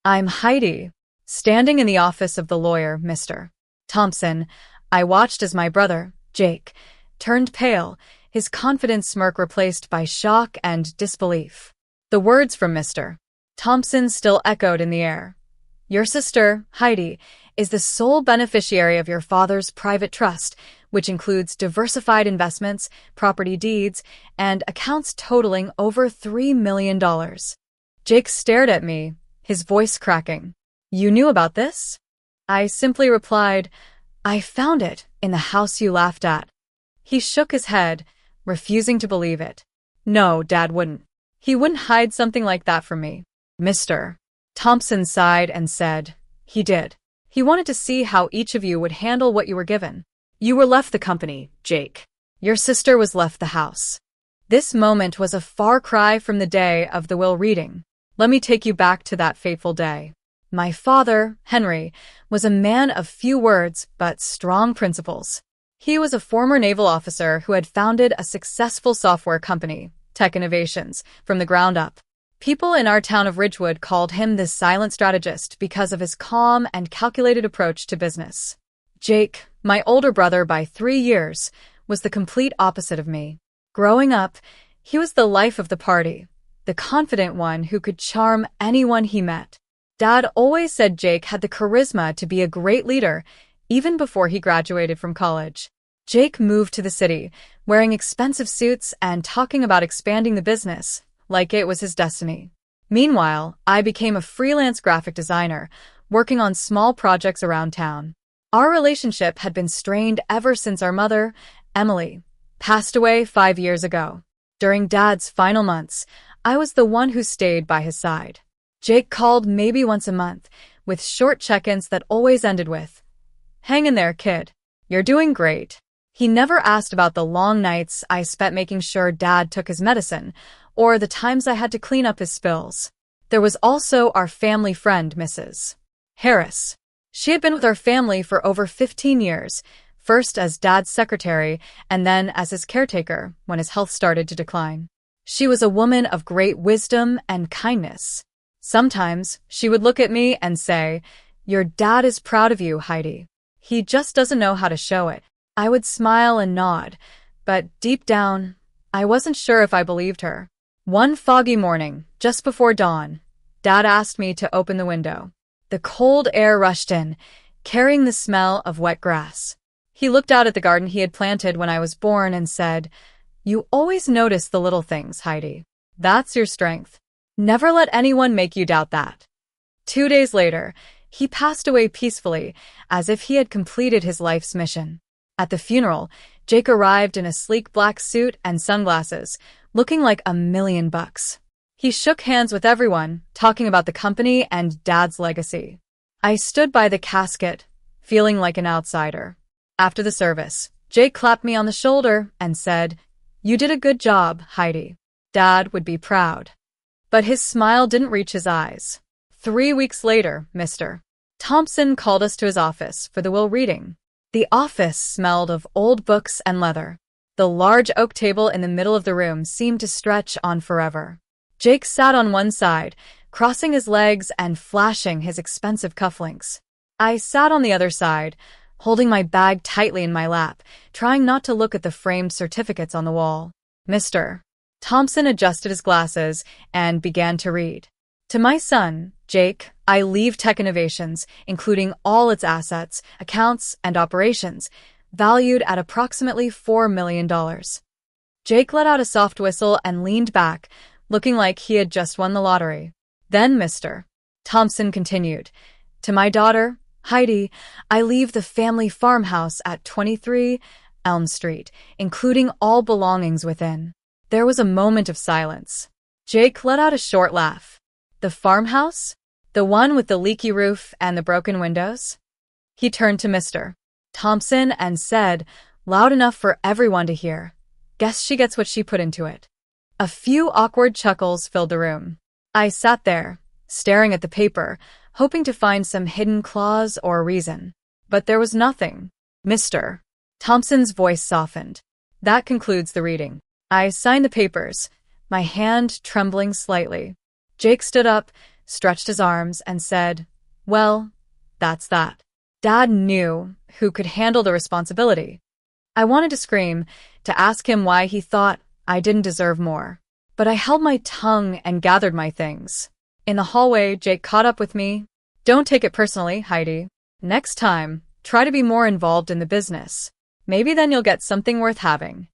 I'm Heidi, standing in the office of the lawyer, Mr. Thompson. I watched as my brother, Jake, turned pale, his confident smirk replaced by shock and disbelief. The words from Mr. Thompson still echoed in the air. Your sister, Heidi, is the sole beneficiary of your father's private trust, which includes diversified investments, property deeds, and accounts totaling over $3 million. Jake stared at me, his voice cracking. You knew about this? I simply replied, I found it in the house you laughed at. He shook his head, refusing to believe it. No, Dad wouldn't. He wouldn't hide something like that from me. Mr. Thompson sighed and said, he did. He wanted to see how each of you would handle what you were given. You were left the company, Jake. Your sister was left the house. This moment was a far cry from the day of the will reading. Let me take you back to that fateful day. My father, Henry, was a man of few words but strong principles. He was a former naval officer who had founded a successful software company, Tech Innovations, from the ground up. People in our town of Ridgewood called him the silent strategist because of his calm and calculated approach to business. Jake, my older brother by 3 years, was the complete opposite of me. Growing up, he was the life of the party, the confident one who could charm anyone he met. Dad always said Jake had the charisma to be a great leader, even before he graduated from college. Jake moved to the city, wearing expensive suits and talking about expanding the business, like it was his destiny. Meanwhile, I became a freelance graphic designer, working on small projects around town. Our relationship had been strained ever since our mother, Emily, passed away 5 years ago. During Dad's final months, I was the one who stayed by his side. Jake called maybe once a month, with short check-ins that always ended with, hang in there, kid. You're doing great. He never asked about the long nights I spent making sure Dad took his medicine, or the times I had to clean up his spills. There was also our family friend, Mrs. Harris. She had been with our family for over 15 years, first as Dad's secretary and then as his caretaker when his health started to decline. She was a woman of great wisdom and kindness. Sometimes she would look at me and say, your dad is proud of you, Heidi. He just doesn't know how to show it. I would smile and nod, but deep down, I wasn't sure if I believed her. One foggy morning, just before dawn, Dad asked me to open the window. The cold air rushed in, carrying the smell of wet grass. He looked out at the garden he had planted when I was born and said, you always notice the little things, Heidi. That's your strength. Never let anyone make you doubt that. 2 days later, he passed away peacefully, as if he had completed his life's mission. At the funeral, Jake arrived in a sleek black suit and sunglasses, looking like $1 million. He shook hands with everyone, talking about the company and Dad's legacy. I stood by the casket, feeling like an outsider. After the service, Jake clapped me on the shoulder and said, you did a good job, Heidi. Dad would be proud. But his smile didn't reach his eyes. 3 weeks later, Mr. Thompson called us to his office for the will reading. The office smelled of old books and leather. The large oak table in the middle of the room seemed to stretch on forever. Jake sat on one side, crossing his legs and flashing his expensive cufflinks. I sat on the other side, holding my bag tightly in my lap, trying not to look at the framed certificates on the wall. Mr. Thompson adjusted his glasses and began to read. To my son, Jake, I leave Tech Innovations, including all its assets, accounts, and operations, valued at approximately $4 million. Jake let out a soft whistle and leaned back, looking like he had just won the lottery. Then Mr. Thompson continued, to my daughter, Heidi, I leave the family farmhouse at 23 Elm Street, including all belongings within. There was a moment of silence. Jake let out a short laugh. The farmhouse? The one with the leaky roof and the broken windows? He turned to Mr. Thompson and said, loud enough for everyone to hear, guess she gets what she put into it. A few awkward chuckles filled the room. I sat there, staring at the paper, hoping to find some hidden clause or reason. But there was nothing. Mr. Thompson's voice softened. That concludes the reading. I signed the papers, my hand trembling slightly. Jake stood up, stretched his arms, and said, "Well, that's that." Dad knew who could handle the responsibility. I wanted to scream, to ask him why he thought I didn't deserve more. But I held my tongue and gathered my things. In the hallway, Jake caught up with me. "Don't take it personally, Heidi. Next time, try to be more involved in the business. Maybe then you'll get something worth having."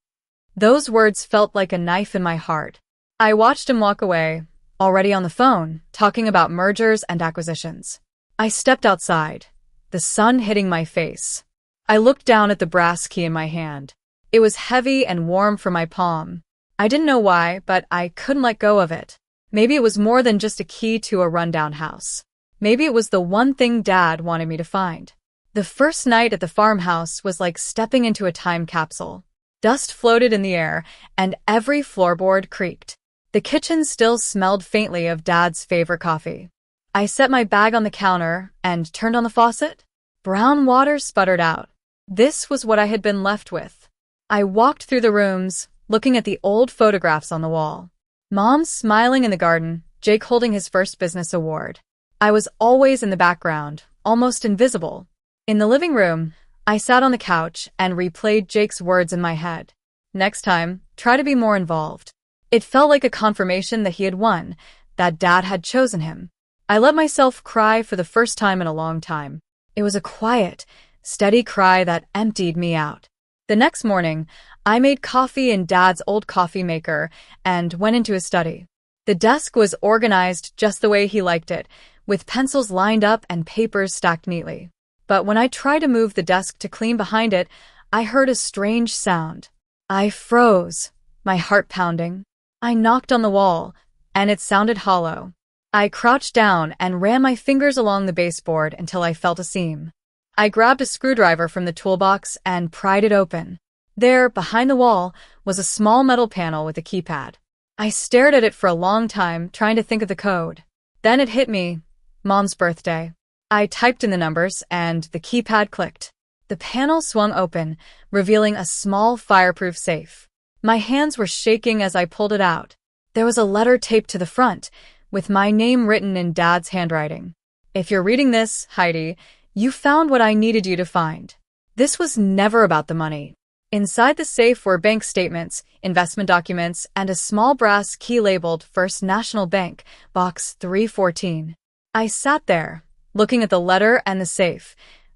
Those words felt like a knife in my heart. I watched him walk away, already on the phone, talking about mergers and acquisitions. I stepped outside, the sun hitting my face. I looked down at the brass key in my hand. It was heavy and warm for my palm. I didn't know why, but I couldn't let go of it. Maybe it was more than just a key to a rundown house. Maybe it was the one thing Dad wanted me to find. The first night at the farmhouse was like stepping into a time capsule. Dust floated in the air, and every floorboard creaked. The kitchen still smelled faintly of Dad's favorite coffee. I set my bag on the counter and turned on the faucet. Brown water sputtered out. This was what I had been left with. I walked through the rooms, looking at the old photographs on the wall. Mom smiling in the garden, Jake holding his first business award. I was always in the background, almost invisible. In the living room, I sat on the couch and replayed Jake's words in my head. Next time, try to be more involved. It felt like a confirmation that he had won, that Dad had chosen him. I let myself cry for the first time in a long time. It was a quiet, steady cry that emptied me out. The next morning, I made coffee in Dad's old coffee maker and went into his study. The desk was organized just the way he liked it, with pencils lined up and papers stacked neatly. But when I tried to move the desk to clean behind it, I heard a strange sound. I froze, my heart pounding. I knocked on the wall, and it sounded hollow. I crouched down and ran my fingers along the baseboard until I felt a seam. I grabbed a screwdriver from the toolbox and pried it open. There, behind the wall, was a small metal panel with a keypad. I stared at it for a long time, trying to think of the code. Then it hit me. Mom's birthday. I typed in the numbers, and the keypad clicked. The panel swung open, revealing a small fireproof safe. My hands were shaking as I pulled it out. There was a letter taped to the front, with my name written in Dad's handwriting. "If you're reading this, Heidi, you found what I needed you to find." This was never about the money. Inside the safe were bank statements, investment documents, and a small brass key labeled First National Bank, Box 314. I sat there, looking at the letter and the safe,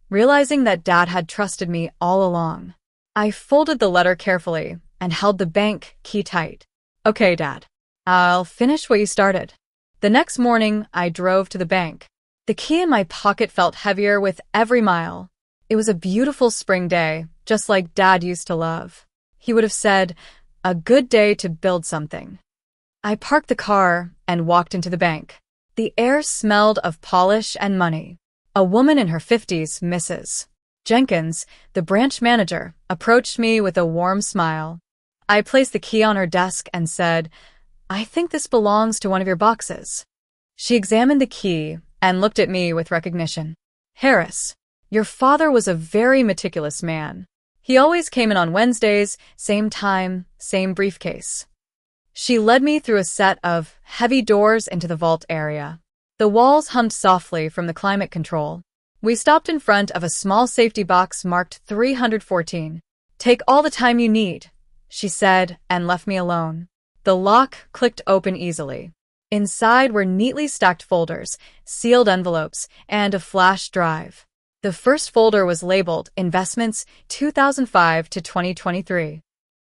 realizing that Dad had trusted me all along. I folded the letter carefully and held the bank key tight. "Okay, Dad. I'll finish what you started." The next morning, I drove to the bank. The key in my pocket felt heavier with every mile. It was a beautiful spring day, just like Dad used to love. He would have said, "A good day to build something." I parked the car and walked into the bank. The air smelled of polish and money. A woman in her 50s, Mrs. Jenkins, the branch manager, approached me with a warm smile. I placed the key on her desk and said, "I think this belongs to one of your boxes." She examined the key and looked at me with recognition. "Harris, your father was a very meticulous man. He always came in on Wednesdays, same time, same briefcase." She led me through a set of heavy doors into the vault area. The walls hummed softly from the climate control. We stopped in front of a small safety box marked 314. "Take all the time you need," she said, and left me alone. The lock clicked open easily. Inside were neatly stacked folders, sealed envelopes, and a flash drive. The first folder was labeled Investments 2005 to 2023.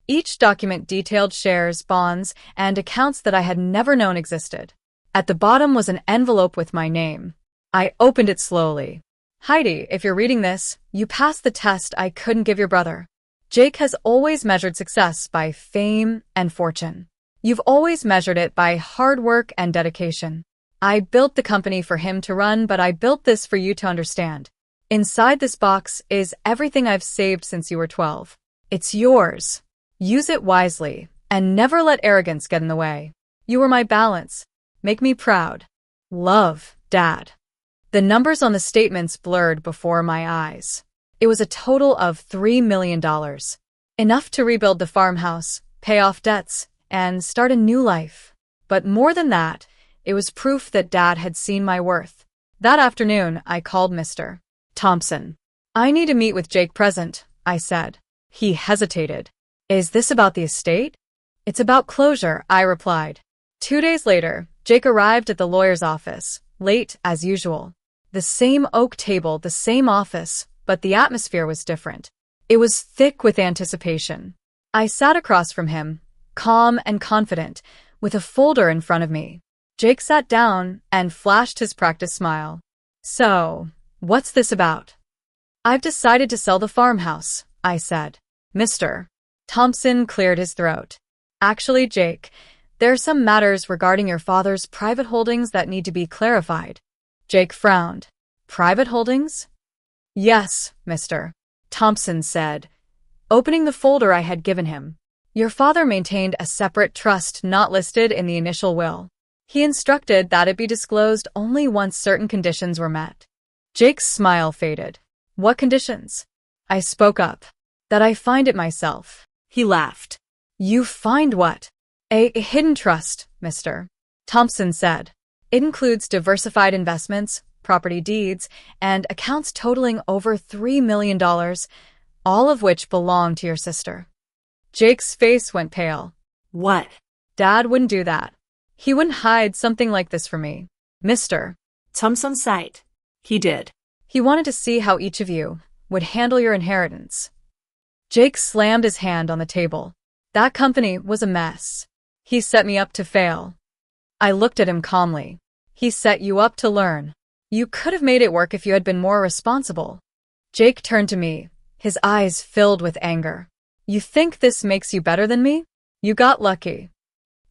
Each document detailed shares, bonds, and accounts that I had never known existed. At the bottom was an envelope with my name. I opened it slowly. "Heidi, if you're reading this, you passed the test I couldn't give your brother. Jake has always measured success by fame and fortune. You've always measured it by hard work and dedication. I built the company for him to run, but I built this for you to understand. Inside this box is everything I've saved since you were 12. It's yours. Use it wisely, and never let arrogance get in the way. You are my balance. Make me proud. Love, Dad." The numbers on the statements blurred before my eyes. It was a total of $3 million. Enough to rebuild the farmhouse, pay off debts, and start a new life. But more than that, It was proof that Dad had seen my worth. That afternoon, I called Mr. Thompson. "I need to meet with Jake present," I said. He hesitated. "Is this about the estate?" "It's about closure," I replied. 2 days later, Jake arrived at the lawyer's office, late as usual. The same oak table, the same office, but the atmosphere was different. It was thick with anticipation. I sat across from him, calm and confident, with a folder in front of me. Jake sat down and flashed his practice smile. "So, what's this about?" "I've decided to sell the farmhouse," I said. Mr. Thompson cleared his throat. "Actually, Jake, there are some matters regarding your father's private holdings that need to be clarified." Jake frowned. "Private holdings?" "Yes, Mr. Thompson said, opening the folder I had given him. "Your father maintained a separate trust not listed in the initial will. He instructed that it be disclosed only once certain conditions were met." Jake's smile faded. "What conditions?" I spoke up. "That I find it myself." He laughed. "You find what?" A hidden trust, Mr. Thompson said. "It includes diversified investments, property deeds, and accounts totaling over $3 million, all of which belong to your sister." Jake's face went pale. "What?" "Dad wouldn't do that. He wouldn't hide something like this from me." Mr. Thompson sighed. "He did. He wanted to see how each of you would handle your inheritance." Jake slammed his hand on the table. "That company was a mess. He set me up to fail." I looked at him calmly. "He set you up to learn. You could have made it work if you had been more responsible." Jake turned to me, his eyes filled with anger. "You think this makes you better than me? You got lucky."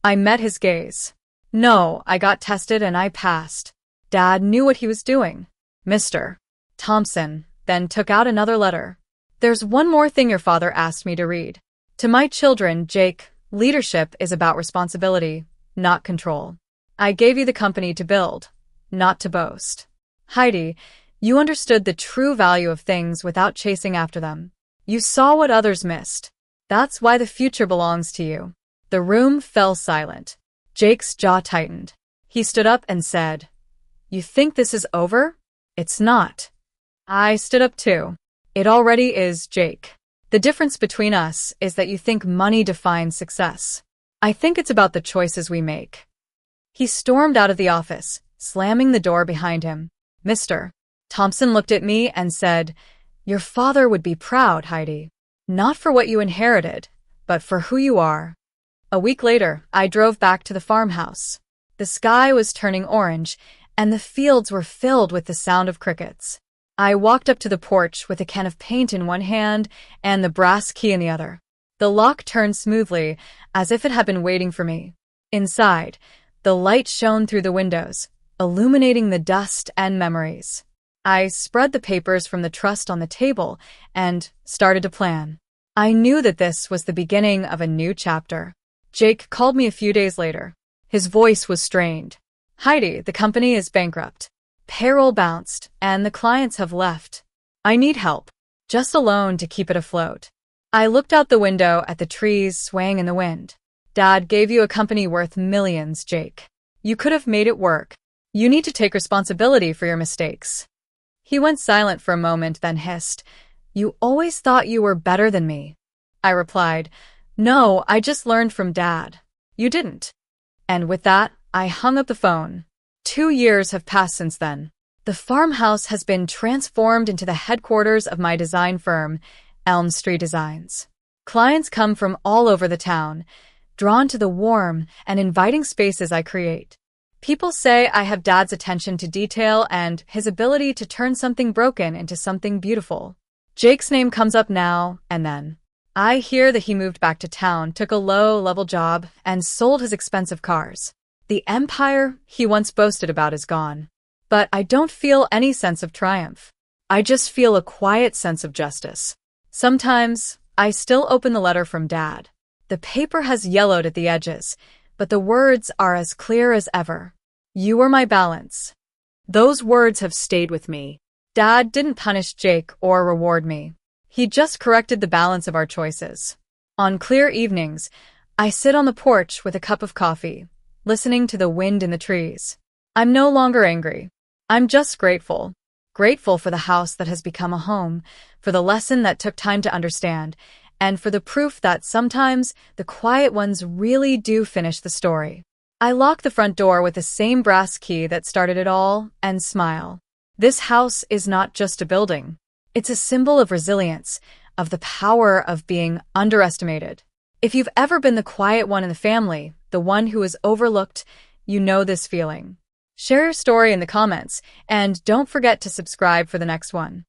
I met his gaze. "No, I got tested and I passed. Dad knew what he was doing." Mr. Thompson then took out another letter. "There's one more thing your father asked me to read. To my children, Jake, leadership is about responsibility, not control. I gave you the company to build, not to boast. Heidi, you understood the true value of things without chasing after them. You saw what others missed. That's why the future belongs to you." The room fell silent. Jake's jaw tightened. He stood up and said, "You think this is over? It's not." I stood up too. "It already is, Jake. The difference between us is that you think money defines success. I think it's about the choices we make." He stormed out of the office, slamming the door behind him. Mr. Thompson looked at me and said, "Your father would be proud, Heidi. Not for what you inherited, but for who you are." A week later, I drove back to the farmhouse. The sky was turning orange, and the fields were filled with the sound of crickets. I walked up to the porch with a can of paint in one hand and the brass key in the other. The lock turned smoothly, as if it had been waiting for me. Inside, the light shone through the windows, illuminating the dust and memories. I spread the papers from the trust on the table and started to plan. I knew that this was the beginning of a new chapter. Jake called me a few days later. His voice was strained. "Heidi, the company is bankrupt. Payroll bounced, and the clients have left. I need help, just a loan to keep it afloat." I looked out the window at the trees swaying in the wind. "Dad gave you a company worth millions, Jake. You could have made it work. You need to take responsibility for your mistakes." He went silent for a moment, then hissed, "You always thought you were better than me." I replied, "No, I just learned from Dad." "You didn't." And with that, I hung up the phone. 2 years have passed since then. The farmhouse has been transformed into the headquarters of my design firm, Elm Street Designs. Clients come from all over the town, drawn to the warm and inviting spaces I create. People say I have Dad's attention to detail and his ability to turn something broken into something beautiful. Jake's name comes up now and then. I hear that he moved back to town, took a low-level job, and sold his expensive cars. The empire he once boasted about is gone. But I don't feel any sense of triumph. I just feel a quiet sense of justice. Sometimes, I still open the letter from Dad. The paper has yellowed at the edges, but the words are as clear as ever. "You are my balance." Those words have stayed with me. Dad didn't punish Jake or reward me. He just corrected the balance of our choices. On clear evenings, I sit on the porch with a cup of coffee, listening to the wind in the trees. I'm no longer angry. I'm just grateful. Grateful for the house that has become a home, for the lesson that took time to understand, and for the proof that sometimes the quiet ones really do finish the story. I lock the front door with the same brass key that started it all and smile. This house is not just a building. It's a symbol of resilience, of the power of being underestimated. If you've ever been the quiet one in the family, the one who is overlooked, you know this feeling. Share your story in the comments, and don't forget to subscribe for the next one.